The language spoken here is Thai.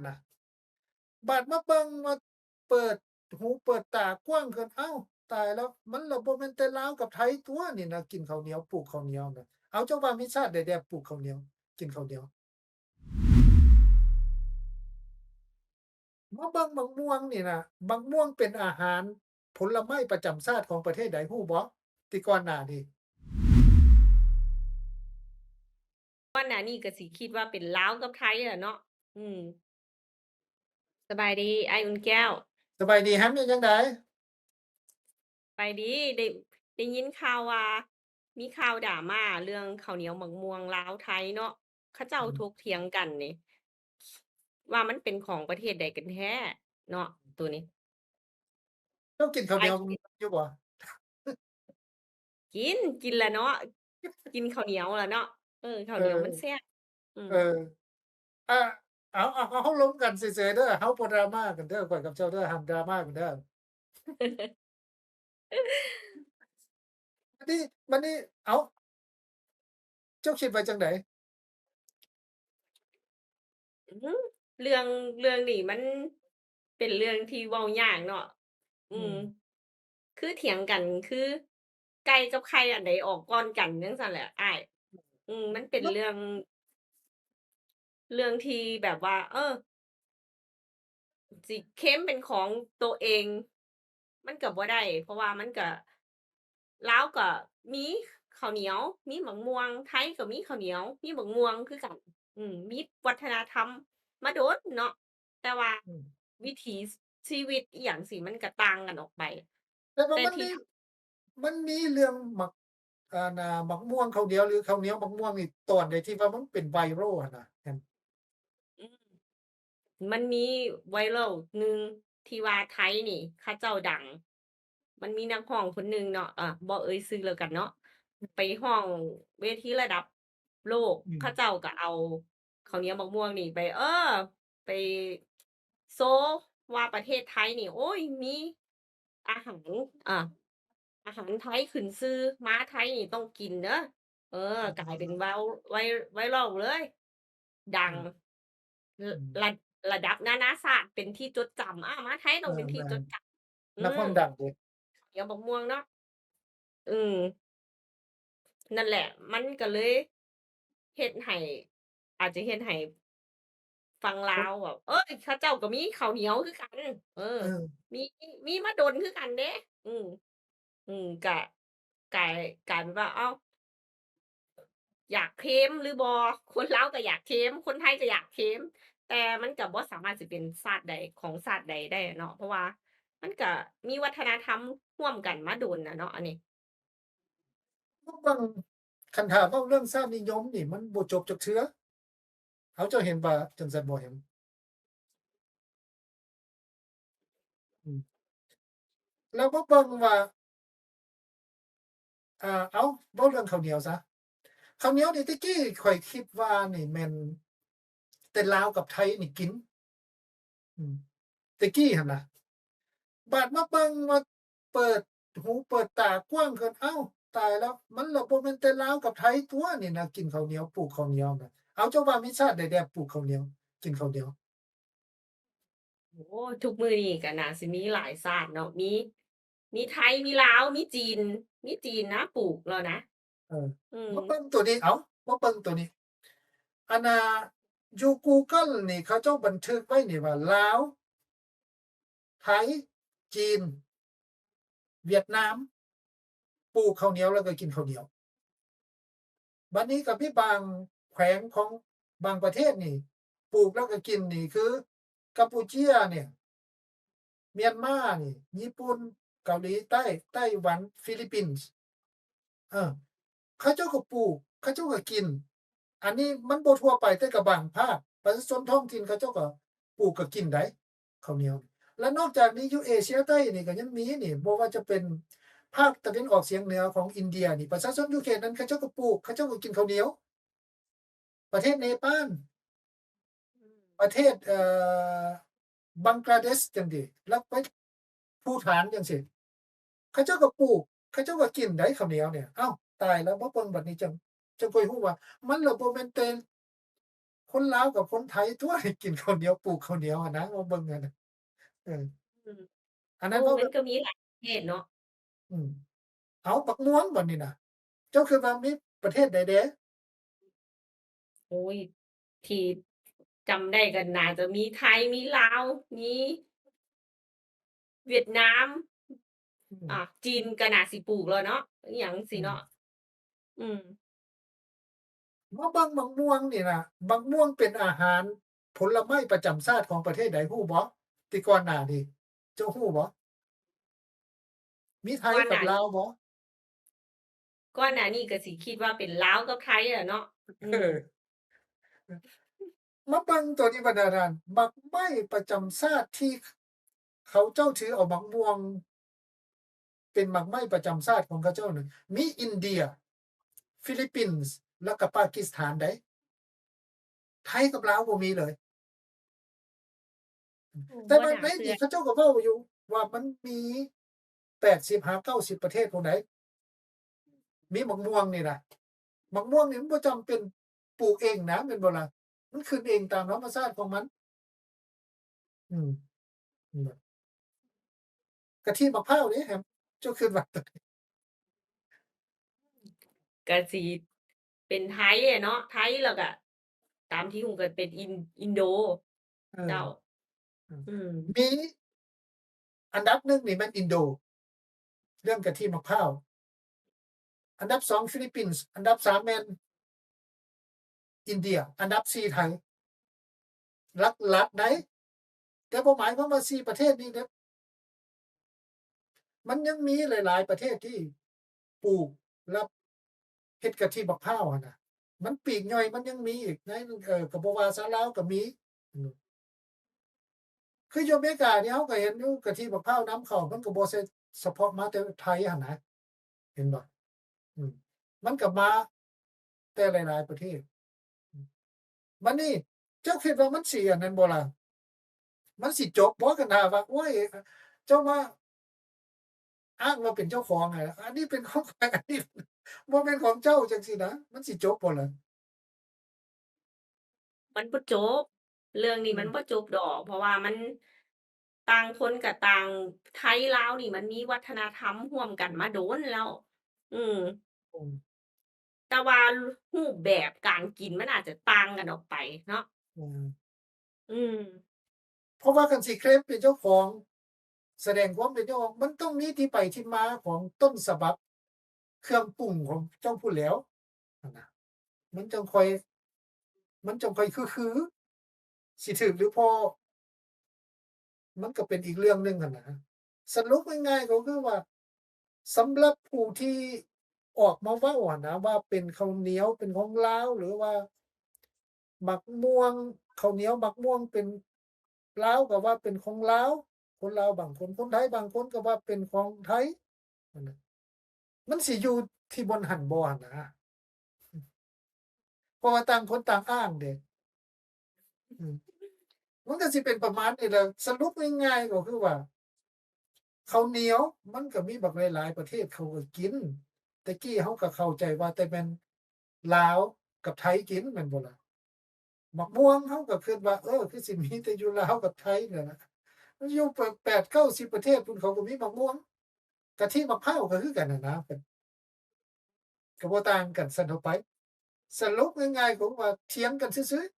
นะบาดมาเบิ่งมาเปิดหูเปิดตากว้างขึ้นอ้าวตายแล้วมันละบ่แม่นแต่ลาวกับไทยตัวนี่นะกินข้าวเหนียวปลูกข้าวเหนียวน่ะเอาเจ้าว่ามีชาติใดๆปลูกข้าวเหนียวกินข้าวเหนียวมาเบิ่งบักม่วงนี่น่ะบักม่วงเป็นอาหารผลไม้ประจำชาติของประเทศใดฮู้บ่ที่ก่อนหน้านี้ก่อนหน้านี้ก็สิคิดว่าเป็นลาวกับไทยอะเนาะอืมสบายดีอ้ายอุ่นแก้วสบายดีครับเป็นจังไดสบายดีได้ยินข่าวว่ามีข่าว drama เรื่องข้าวเหนียวบักม่วงลาวไทยเนาะเขาเจ้าอืมถกเถียงกันนี่ว่ามันเป็นของประเทศใดกันแท้เนาะตัวนี้เจ้ากินข้าวเหนียวอ้ายคิดอยู่บ่กินแหละเนาะกินข้าวเหนียวแหละเนาะข้าวเหนียวเออมันแซ่บอืม เอออาเอาเราล้มกันเฉยๆเด้อเราบ่ drama กันเด้อข้อยกับเจ้าเด้อห้าม drama กันเด้อ บัดนี้บัดนี้อ้าวเจ้าคิดว่าจั่งใดอืมเรื่องเรื่องนี้มันเป็นเรื่องที่เว้ายากเนาะอือืมมคือเถียงกันคือไก่กับไข่อันใดออกก่อนกันจั่งซั้นแหละอ้ายมันเป็นมันเรื่องที่แบบว่าสิเคลมเป็นของตัวเองมันก็บ่ได้เพราะว่ามันก็ลาวก็มีข้าวเหนียวมีบักม่วงไทยก็มีข้าวเหนียวมีบักม่วงคือกันมีวัฒนธรรมมาโดนเนาะแต่ว่าอืมวิถีชีวิตอิหยังสิมันก็ต่างกันออกไปแต่ว่าแต่ที่ทมันมีเรื่องหมักหมักม่วงข้าวเหนียวหรือข้าวเหนียวมะม่วงนี่ตอนใดที่ว่ามันเป็น viral อะนะแม่นอืมมันมี viral หนึ่งที่ว่าไทยนี่เขาเจ้าดังมันมีนักร้องคนหนึ่งเนาะบ่เอ่ยชื่อแล้วกันเนาะ ไปห้องเวทีระดับโลกอืมเขาเจ้าก็เอาข้าวเหนียวมะม่วงนี่ไปไปโซว์ว่าประเทศไทยนี่โอ๊ยมีอาหารอ่าอาหารไทยขึ้นชื่อมาไทยนี่ต้องกินเด้อกลายเป็นไว viral เลยดังอืมรอืมระระดับนานาชาติเป็นที่จดจำมาไทยต้องเป็นที่แม่นจดจำนักร้องดังเดะข้าวเหนียวมะม่วงเนาะอืม นั่นแหละมันก็เลยเฮ็ดให้อาจจะเฮ็ดให้ฝั่งลาวแบบเขาเจ้าก็มีข้าวเหนียวคือกันเออเออมีมีมาดนคือกันเด้อืมก็กลายกลายเป็นว่าอ้าวอยากเคลมหรือบ่คนลาวก็อยากเคลมคนไทยก็อยากเคลมแต่มันก็บ่สามารถสิเป็นชาติใดของชาติใดได้อะเนาะเพราะว่ามันก็มีวัฒนธรรมร่วมกันมาโดนอะเนาะอันนี้เบิ่งคันถามเว้าเรื่องชาตินิยมนี่มันบ่จบจักเทื่อเอาเจ้าเห็นว่าจั่งซั้นบ่แหมอืมแล้วมาเบิ่งว่าอ้าวเว้าเรื่องข้าวเหนียวซะข้าวเหนียวนี่แต่กี้ข้อยคิดว่านี่แม่นแต่ลาวกับไทยนี่กินอืมแต่กี้หั้นน่ะ บาดมาเบิ่งมาเปิดหูเปิดตากว้างขึ้นอ้าวตายแล้วมันละบ่แม่นแต่ลาวกับไทยตัวนี่นะกินข้าวเหนียวปลูกข้าวเหนียวน่ะอ้าวเจ้าว่ามีชาติใดๆปลูกข้าวเหนียวกินข้าวเหนียวโอ้โฮทุกมื้อนี้ก็น่าสิมีหลายชาติเนาะมีไทยมีลาวมีจีนนะปลูกแล้วนะเอออืมมาเบิ่งตัวนี้อ้าวมาเบิ่งตัวนี้อันน่ะอยู่กูเกิลนี่เขาเจ้าบันทึกไว้นี่ว่าลาวไทยจีนเวียดนามปลูกข้าวเหนียวแล้วก็กินข้าวเหนียวบัดนี้ก็มีบางแขวงของบางประเทศนี่ปลูกแล้วก็กินนี่คือกัมพูเชียเนี่ย เมียนมานี่ญี่ปุ่นเกาหลีใต้ไต้หวันฟิลิปปินส์เออเขาเจ้าก็ปลูกเขาเจ้าก็กินอันนี้มันบ่ทั่วไปแต่ก็บางภาคประชาชนท้องถิ่นเขาเจ้าก็ปลูกก็กินได้ข้าวเหนียวและนอกจากนี้อยู่เอเชียใต้นี่ก็ยังมีนี่บ่ว่าจะเป็นภาคตะวันออกเฉียงเหนือของอินเดียนี่ประชาชนอยู่เขตนั้นเขาเจ้าก็ปลูกเขาเจ้าก็กินข้าวเหนียวประเทศเนปาลอืมประเทศบังกลาเทศจั่งซี้แล้วไปภูฏานจั่งซี้ เขาเจ้าก็ปลูกเขาเจ้าก็กินได้ข้าวเหนียวเนี่ยอ้าวตายแล้วมาเบิ่งบัดนี้จังค่อยฮู้ว่ามันละบ่แม่นแต่ คนลาวกับคนไทยตั่ว กินข้าวเหนียว ปลูกข้าวเหนียวอะนะ มาเบิ่งอะนะ เออ อืม อันโอนั้ นเขา มันก็มีหลายประเทศเนาะ อืม อ้าว บักม่วงบ่นี่น่ะ เจ้าคิดว่ามีประเทศใดแหน่? โอ๊ย ที่จำได้ก็น่าจะมีไทย มีลาว มี เวียดนาม อืม จีนก็น่าสิปลูกแล้วเนาะ อิหยังจั่งอซี้ืเนาะ ม อืม มาเบิ่งบักม่วงนี่น่ะ บักม่วงเป็นอาหารผลไม้ประจำชาติของประเทศใดรู้บ่? ที่ก่อนหน้านี้ เจ้ารู้บ่? มีไทกย่อนกหับน้า ลาวบ่? ก่อนหน้านี้ก็สิคิดว่าเป็นลาวกับไทยอะเนาะ อืเออ ม เออ มาเบิ่งตัวนี้บัดนี้นั่น บักไม้ประจำชาติที่ เขาเจ้าถือเอาบักม่วง เป็นบักไม้ประจำชาติของเขาเจ้านั่น มีอินเดีย ฟิลิปปินส์ แล้วก็ปากีสถานได ไทยกับลาวบ่มีเลย โอ้ แต่บ่ว่าในน่าเชอื่ีอ กเขาเจ้าก็เว้าอยู่ว่ามันมี 80 หา 90 ประเทศพู้นใด มีบักม่วงนี่น่ะ บักม่วงนี่มันบ่จำเป็นปลูกเองนะ แม่นบ่ล่ะ มันขึ้นเองตามธรรมชาติของมัน อืม นั่นล่ะ กะทิมะพร้าวเดะครับ เจ้าคิดว่า จั่งใด? ก็สิเป็นไทยอะเนาะ ไทยแล้วก็ตามที่รู้ก็เป็นอินโด เออ เจ้า อืม อืม มี อันดับ 1 นี่แม่นอินโด เรื่องกะทิมะพร้าว อันดับ 2 ฟิลิปปินส์ อันดับ 3 แม่น อินเดีย อันดับ 4 ไทย หลัก ๆ ใด แต่บ่หมายความว่า 4 ประเทศนี้เด้อ มันยังมีหลาย ๆ ประเทศที่ปลูก แล้วเฮ็ดกะทิบักพร้าวอะน่ะ มันปลีกย่อยมันยังมีอีกใน ก็บ่ว่าซะ ลาวก็มี อืม คืออยู่อเมริกานี่เราก็เห็นอยู่ กะทิบักพร้าวนำเข้า มันก็บ่ใช่เฉพาะมาแต่ไทยหั้นนะ เห็นบ่ อืม มันก็มาแต่หลาย ๆ ประเทศ อืม บัดนี้เจ้าคิดว่ามันสิอันนั้นบ่ล่ะ มันสิจบบ่ คันถ้าว่า โอ๊ย เจ้ามา อ้างว่าเป็นเจ้าของอะ อันนี้เป็นของข้อย อันนี้บ่แม่นของเจ้าจั่งซี้นะ มันสิจบบ่ล่ะ? มันบ่จบ เรื่องนี้อืม มันบ่จบดอก เพราะว่ามัน ต่างคนก็ต่าง ไทยลาวนี่มันมีวัฒนธรรมร่วมกันมาโดนแล้ว อืม อืม แต่ว่ารูปแบบการกินมันอาจจะต่างกันออกไปเนาะ อืม อืม เพราะว่าคันสิเคลมเป็นเจ้าของ แสดงความเป็นเจ้าของ มันต้องมีที่ไปที่มาของต้นฉบับ เครื่องปรุงของเจ้าพู้นแหล้ว นั่นน่ะ มันจั่งค่อย มันจั่งค่อยคือ ๆ สิถูกหรือพ้อ มันก็เป็นอีกเรื่องหนึ่งหั้นนะ สรุปง่าย ๆ ก็คือว่า สำหรับผู้ที่ออกมาเว้าอะนะว่า เป็นข้าวเหนียว เป็นของลาว หรือว่า บักม่วง ข้าวเหนียว บักม่วงเป็น ลาวก็ว่าเป็นของลาว คนลาวบางคน คนไทยบางคนก็ว่าเป็นของไทย นั่นน่ะ มันสิอยู่ที่บนหั้นบ่หั้นนะ อือ เพราะว่าต่างคนต่างอ้างเดะ อืม มันก็สิเป็นประมาณนี้แหละ สรุปง่าย ๆ ก็คือว่า ข้าวเหนียวมันก็มีบักหลาย ๆ ประเทศเขาก็กิน แต่กี้เราก็เข้าใจว่าแต่แม่นลาวกับไทยกินแม่นบ่ล่ะ บักม่วงเราก็คิดว่า คือสิมีแต่อยู่ลาวกับไทยนั่นล่ะ มันอยู่เปิด 8-90 ประเทศพู้นเขาก็มีบักม่วง กะทิมะพร้าวก็คือกันนั่นนะ ก็บ่ต่างกันซั้นเท่าไป สรุปง่าย ๆ ผมว่าเถียงกันซื่อ ๆ